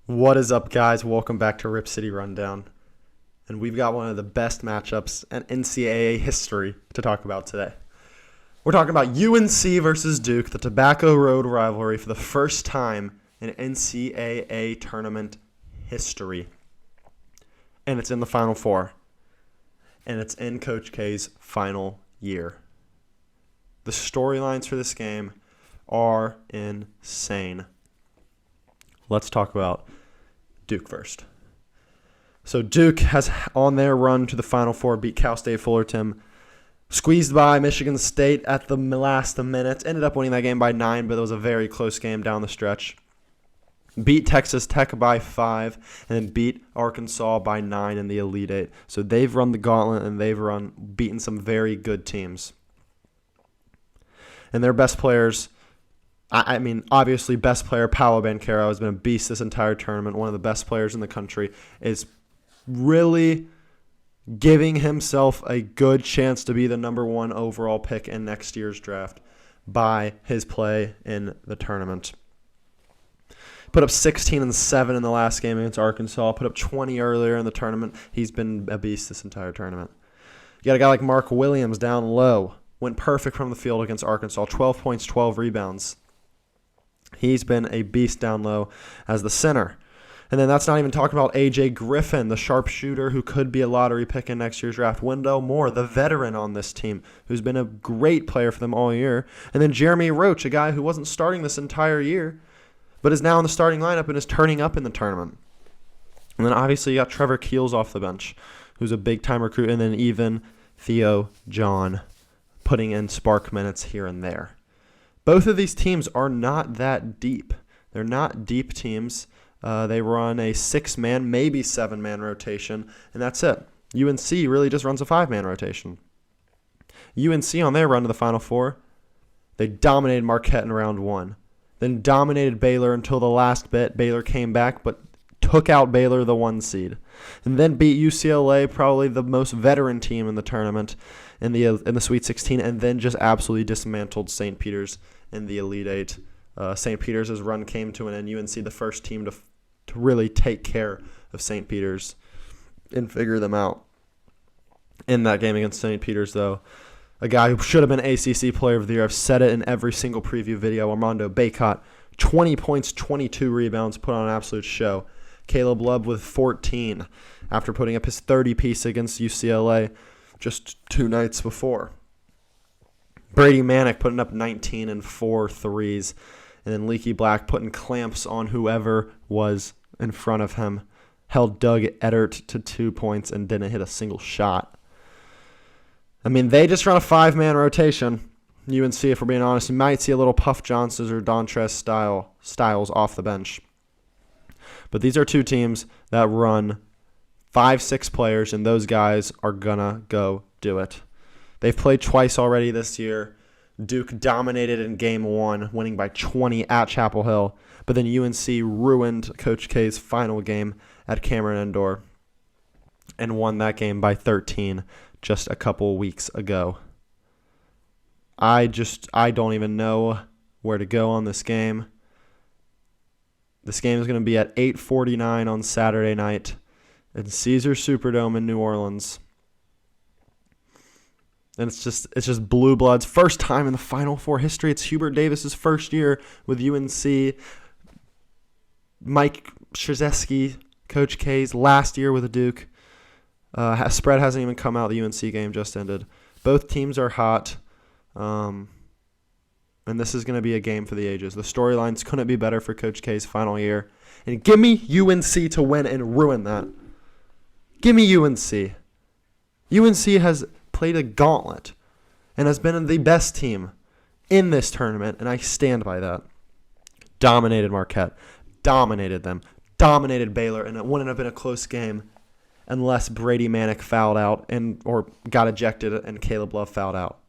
What is up, guys? Welcome back to Rip City Rundown. And we've got one of the best matchups in NCAA history to talk about today. We're talking about UNC versus Duke, the Tobacco Road rivalry for the first time in NCAA tournament history. And it's in the Final Four. And it's in Coach K's final year. The storylines for this game are insane. Let's talk about Duke first. So Duke has, on their run to the Final Four, beat Cal State Fullerton, squeezed by Michigan State at the last minute, ended up winning that game by 9, but it was a very close game down the stretch. Beat Texas Tech by 5, and then beat Arkansas by 9 in the Elite Eight. So they've run the gauntlet, and they've beaten some very good teams. And their best players, obviously, best player Paolo Banchero has been a beast this entire tournament, one of the best players in the country, is really giving himself a good chance to be the number 1 overall pick in next year's draft by his play in the tournament. Put up 16 and 7 in the last game against Arkansas, put up 20 earlier in the tournament. He's been a beast this entire tournament. You got a guy like Mark Williams down low, went perfect from the field against Arkansas, 12 points, 12 rebounds. He's been a beast down low as the center. And then that's not even talking about A.J. Griffin, the sharpshooter who could be a lottery pick in next year's draft. Wendell Moore, the veteran on this team, who's been a great player for them all year. And then Jeremy Roach, a guy who wasn't starting this entire year, but is now in the starting lineup and is turning up in the tournament. And then obviously you got Trevor Keels off the bench, who's a big-time recruit. And then even Theo John putting in spark minutes here and there. Both of these teams are not that deep. They're not deep teams. They run a 6-man, maybe 7-man rotation, and that's it. UNC really just runs a 5-man rotation. UNC on their run to the Final Four, they dominated Marquette in round 1, then dominated Baylor until the last bit. Baylor came back, but took out Baylor, the 1 seed, and then beat UCLA, probably the most veteran team in the tournament, in the Sweet 16, and then just absolutely dismantled St. Peter's in the Elite Eight. St. Peter's' run came to an end. UNC, the first team to really take care of St. Peter's and figure them out. In that game against St. Peter's, though, a guy who should have been ACC Player of the Year, I've said it in every single preview video, Armando Bacot, 20 points, 22 rebounds, put on an absolute show. Caleb Love with 14 after putting up his 30-piece against UCLA just 2 nights before. Brady Manick putting up 19 and 4 threes. And then Leaky Black putting clamps on whoever was in front of him. Held Doug Eddert to 2 points and didn't hit a single shot. They just run a 5-man rotation. UNC, if we're being honest, you might see a little Puff Johnsons or Dontrez Styles off the bench. But these are 2 teams that run 5-6 players, and those guys are going to go do it. They've played twice already this year. Duke dominated in Game 1, winning by 20 at Chapel Hill. But then UNC ruined Coach K's final game at Cameron Indoor and won that game by 13 just a couple weeks ago. I don't even know where to go on this game. This game is going to be at 8:49 on Saturday night at Caesars Superdome in New Orleans. And it's just blue bloods. First time in the Final Four history. It's Hubert Davis's first year with UNC. Mike Krzyzewski, Coach K's last year with the Duke. Spread hasn't even come out. The UNC game just ended. Both teams are hot. And this is going to be a game for the ages. The storylines couldn't be better for Coach K's final year. And give me UNC to win and ruin that. Give me UNC. UNC has played a gauntlet and has been the best team in this tournament, and I stand by that. Dominated Marquette, dominated them, dominated Baylor, and it wouldn't have been a close game unless Brady Manick fouled out or got ejected and Caleb Love fouled out.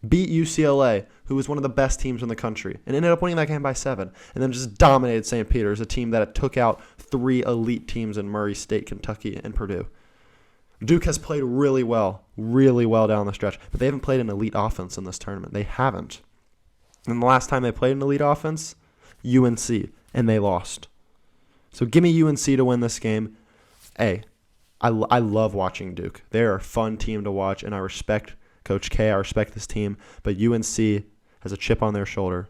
Beat UCLA, who was one of the best teams in the country, and ended up winning that game by 7, and then just dominated St. Peter's, a team that took out 3 elite teams in Murray State, Kentucky, and Purdue. Duke has played really well down the stretch, but they haven't played an elite offense in this tournament. They haven't. And the last time they played an elite offense, UNC, and they lost. So give me UNC to win this game. Hey, I love watching Duke. They're a fun team to watch, and I respect Coach K. I respect this team. But UNC has a chip on their shoulder.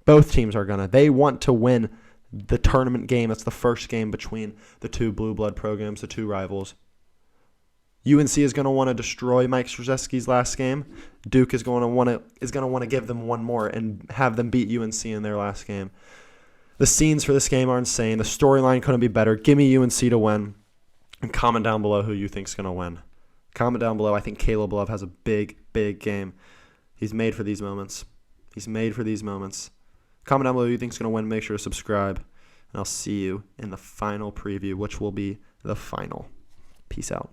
Both teams are going to. They want to win the tournament game. That's the first game between the two blue blood programs, the two rivals. UNC is going to want to destroy Mike Krzyzewski's last game. Duke is going to want to give them one more and have them beat UNC in their last game. The scenes for this game are insane. The storyline couldn't be better. Give me UNC to win. And comment down below who you think's going to win. Comment down below. I think Caleb Love has a big, big game. He's made for these moments. Comment down below who you think's going to win. Make sure to subscribe. And I'll see you in the final preview, which will be the final. Peace out.